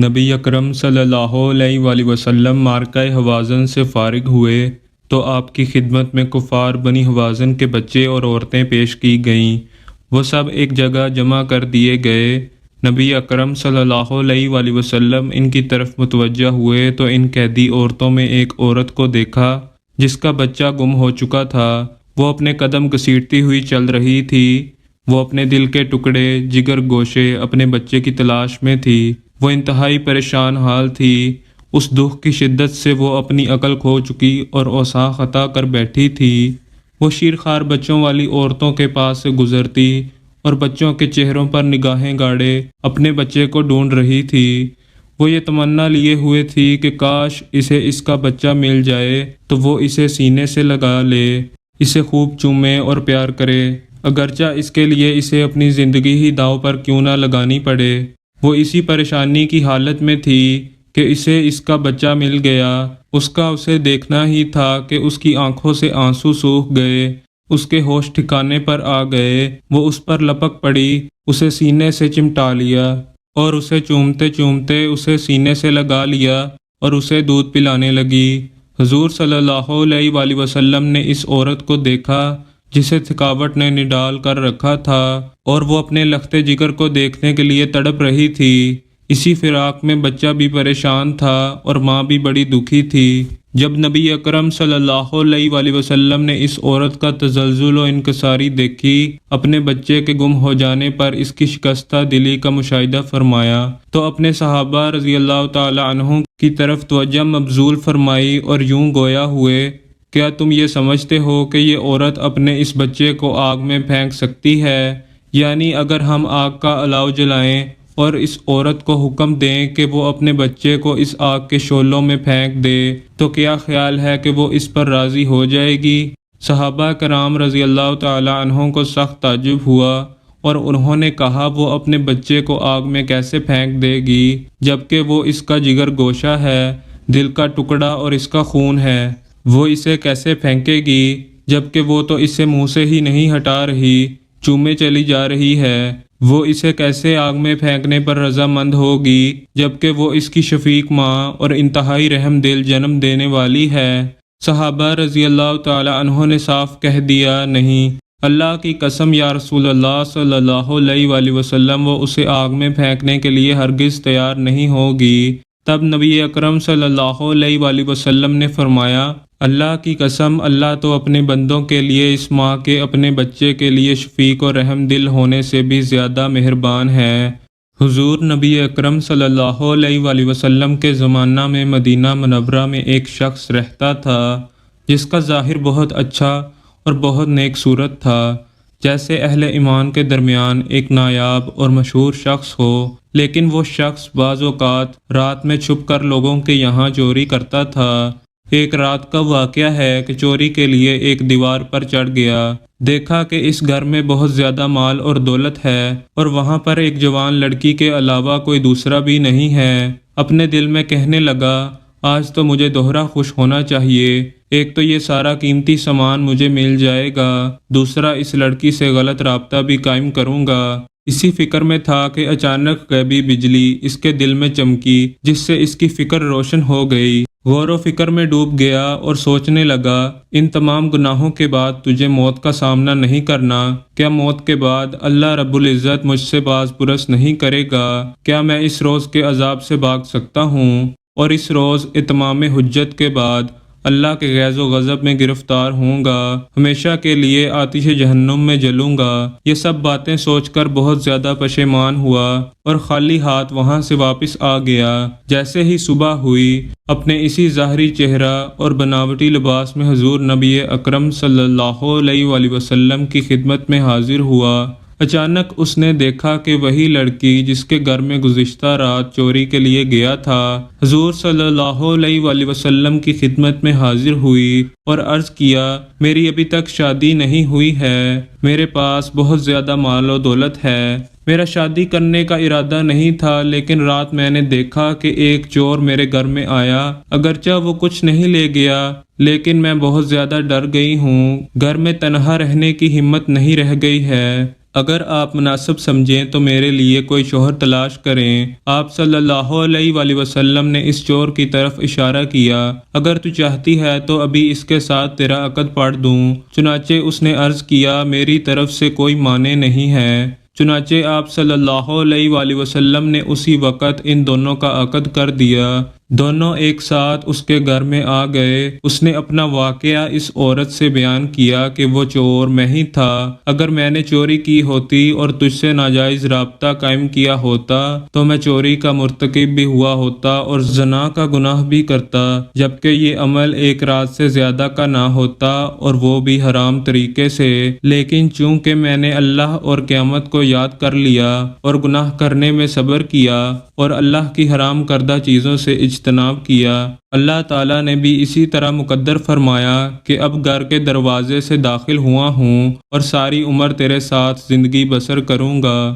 نبی اکرم صلی اللہ علیہ وآلہ وسلم معرکہ حوازن سے فارغ ہوئے تو آپ کی خدمت میں کفار بنی حوازن کے بچے اور عورتیں پیش کی گئیں۔ وہ سب ایک جگہ جمع کر دیے گئے۔ نبی اکرم صلی اللہ علیہ وآلہ وسلم ان کی طرف متوجہ ہوئے تو ان قیدی عورتوں میں ایک عورت کو دیکھا جس کا بچہ گم ہو چکا تھا۔ وہ اپنے قدم گھسیٹتی ہوئی چل رہی تھی۔ وہ اپنے دل کے ٹکڑے، جگر گوشے اپنے بچے کی تلاش میں تھی۔ وہ انتہائی پریشان حال تھی۔ اس دکھ کی شدت سے وہ اپنی عقل کھو چکی اور اوساں خطا کر بیٹھی تھی۔ وہ شیرخوار بچوں والی عورتوں کے پاس سے گزرتی اور بچوں کے چہروں پر نگاہیں گاڑے اپنے بچے کو ڈھونڈ رہی تھی۔ وہ یہ تمنا لیے ہوئے تھی کہ کاش اسے اس کا بچہ مل جائے تو وہ اسے سینے سے لگا لے، اسے خوب چومے اور پیار کرے، اگرچہ اس کے لیے اسے اپنی زندگی ہی داؤ پر کیوں نہ لگانی پڑے۔ وہ اسی پریشانی کی حالت میں تھی کہ اسے اس کا بچہ مل گیا۔ اس کا اسے دیکھنا ہی تھا کہ اس کی آنکھوں سے آنسو سوکھ گئے، اس کے ہوش ٹھکانے پر آ گئے۔ وہ اس پر لپک پڑی، اسے سینے سے چمٹا لیا اور اسے چومتے چومتے اسے سینے سے لگا لیا اور اسے دودھ پلانے لگی۔ حضور صلی اللہ علیہ وآلہ وسلم نے اس عورت کو دیکھا جسے تھکاوٹ نے نڈال کر رکھا تھا اور وہ اپنے لختے جگر کو دیکھنے کے لیے تڑپ رہی تھی۔ اسی فراق میں بچہ بھی پریشان تھا اور ماں بھی بڑی دکھی تھی۔ جب نبی اکرم صلی اللہ علیہ وآلہ وسلم نے اس عورت کا تزلزل و انکساری دیکھی، اپنے بچے کے گم ہو جانے پر اس کی شکستہ دلی کا مشاہدہ فرمایا تو اپنے صحابہ رضی اللہ تعالی عنہ کی طرف توجہ مبذول فرمائی اور یوں گویا ہوئے، کیا تم یہ سمجھتے ہو کہ یہ عورت اپنے اس بچے کو آگ میں پھینک سکتی ہے؟ یعنی اگر ہم آگ کا الاؤ جلائیں اور اس عورت کو حکم دیں کہ وہ اپنے بچے کو اس آگ کے شعلوں میں پھینک دے تو کیا خیال ہے کہ وہ اس پر راضی ہو جائے گی؟ صحابہ کرام رضی اللہ تعالی عنہ کو سخت تعجب ہوا اور انہوں نے کہا وہ اپنے بچے کو آگ میں کیسے پھینک دے گی جبکہ وہ اس کا جگر گوشہ ہے، دل کا ٹکڑا اور اس کا خون ہے۔ وہ اسے کیسے پھینکے گی جبکہ وہ تو اسے منہ سے ہی نہیں ہٹا رہی، چومے چلی جا رہی ہے۔ وہ اسے کیسے آگ میں پھینکنے پر رضامند ہوگی جبکہ وہ اس کی شفیق ماں اور انتہائی رحم دل جنم دینے والی ہے؟ صحابہ رضی اللہ تعالی عنہ نے صاف کہہ دیا، نہیں، اللہ کی قسم یا رسول اللہ صلی اللہ علیہ وآلہ وسلم، وہ اسے آگ میں پھینکنے کے لیے ہرگز تیار نہیں ہوگی۔ تب نبی اکرم صلی اللہ علیہ وآلہ وسلم نے فرمایا، اللہ کی قسم، اللہ تو اپنے بندوں کے لیے اس ماں کے اپنے بچے کے لیے شفیق اور رحم دل ہونے سے بھی زیادہ مہربان ہے۔ حضور نبی اکرم صلی اللہ علیہ وآلہ وسلم کے زمانہ میں مدینہ منورہ میں ایک شخص رہتا تھا جس کا ظاہر بہت اچھا اور بہت نیک صورت تھا، جیسے اہل ایمان کے درمیان ایک نایاب اور مشہور شخص ہو، لیکن وہ شخص بعض اوقات رات میں چھپ کر لوگوں کے یہاں چوری کرتا تھا۔ ایک رات کا واقعہ ہے کہ چوری کے لیے ایک دیوار پر چڑھ گیا، دیکھا کہ اس گھر میں بہت زیادہ مال اور دولت ہے اور وہاں پر ایک جوان لڑکی کے علاوہ کوئی دوسرا بھی نہیں ہے۔ اپنے دل میں کہنے لگا، آج تو مجھے دوہرا خوش ہونا چاہیے، ایک تو یہ سارا قیمتی سامان مجھے مل جائے گا، دوسرا اس لڑکی سے غلط رابطہ بھی قائم کروں گا۔ اسی فکر میں تھا کہ اچانک غیبی بجلی اس کے دل میں چمکی جس سے اس کی فکر روشن ہو گئی۔ غور و فکر میں ڈوب گیا اور سوچنے لگا، ان تمام گناہوں کے بعد تجھے موت کا سامنا نہیں کرنا؟ کیا موت کے بعد اللہ رب العزت مجھ سے باز پرس نہیں کرے گا؟ کیا میں اس روز کے عذاب سے بھاگ سکتا ہوں اور اس روز اتمام حجت کے بعد اللہ کے غیظ و غضب میں گرفتار ہوں گا، ہمیشہ کے لیے آتش جہنم میں جلوں گا؟ یہ سب باتیں سوچ کر بہت زیادہ پشیمان ہوا اور خالی ہاتھ وہاں سے واپس آ گیا۔ جیسے ہی صبح ہوئی، اپنے اسی ظاہری چہرہ اور بناوٹی لباس میں حضور نبی اکرم صلی اللہ علیہ وآلہ وسلم کی خدمت میں حاضر ہوا۔ اچانک اس نے دیکھا کہ وہی لڑکی جس کے گھر میں گزشتہ رات چوری کے لیے گیا تھا، حضور صلی اللہ علیہ وآلہ وسلم کی خدمت میں حاضر ہوئی اور عرض کیا، میری ابھی تک شادی نہیں ہوئی ہے، میرے پاس بہت زیادہ مال و دولت ہے، میرا شادی کرنے کا ارادہ نہیں تھا، لیکن رات میں نے دیکھا کہ ایک چور میرے گھر میں آیا، اگرچہ وہ کچھ نہیں لے گیا لیکن میں بہت زیادہ ڈر گئی ہوں، گھر میں تنہا رہنے کی ہمت نہیں رہ گئی ہے، اگر آپ مناسب سمجھیں تو میرے لیے کوئی شوہر تلاش کریں۔ آپ صلی اللہ علیہ وآلہ وسلم نے اس چور کی طرف اشارہ کیا، اگر تو چاہتی ہے تو ابھی اس کے ساتھ تیرا عقد پڑھ دوں۔ چنانچہ اس نے عرض کیا، میری طرف سے کوئی مانع نہیں ہے۔ چنانچہ آپ صلی اللہ علیہ وآلہ وسلم نے اسی وقت ان دونوں کا عقد کر دیا۔ دونوں ایک ساتھ اس کے گھر میں آ گئے۔ اس نے اپنا واقعہ اس عورت سے بیان کیا کہ وہ چور میں ہی تھا، اگر میں نے چوری کی ہوتی اور تجھ سے ناجائز رابطہ قائم کیا ہوتا تو میں چوری کا مرتکب بھی ہوا ہوتا اور زنا کا گناہ بھی کرتا، جبکہ یہ عمل ایک رات سے زیادہ کا نہ ہوتا اور وہ بھی حرام طریقے سے، لیکن چونکہ میں نے اللہ اور قیامت کو یاد کر لیا اور گناہ کرنے میں صبر کیا اور اللہ کی حرام کردہ چیزوں سے اجتناب کیا، اللہ تعالیٰ نے بھی اسی طرح مقدر فرمایا کہ اب گھر کے دروازے سے داخل ہوا ہوں اور ساری عمر تیرے ساتھ زندگی بسر کروں گا۔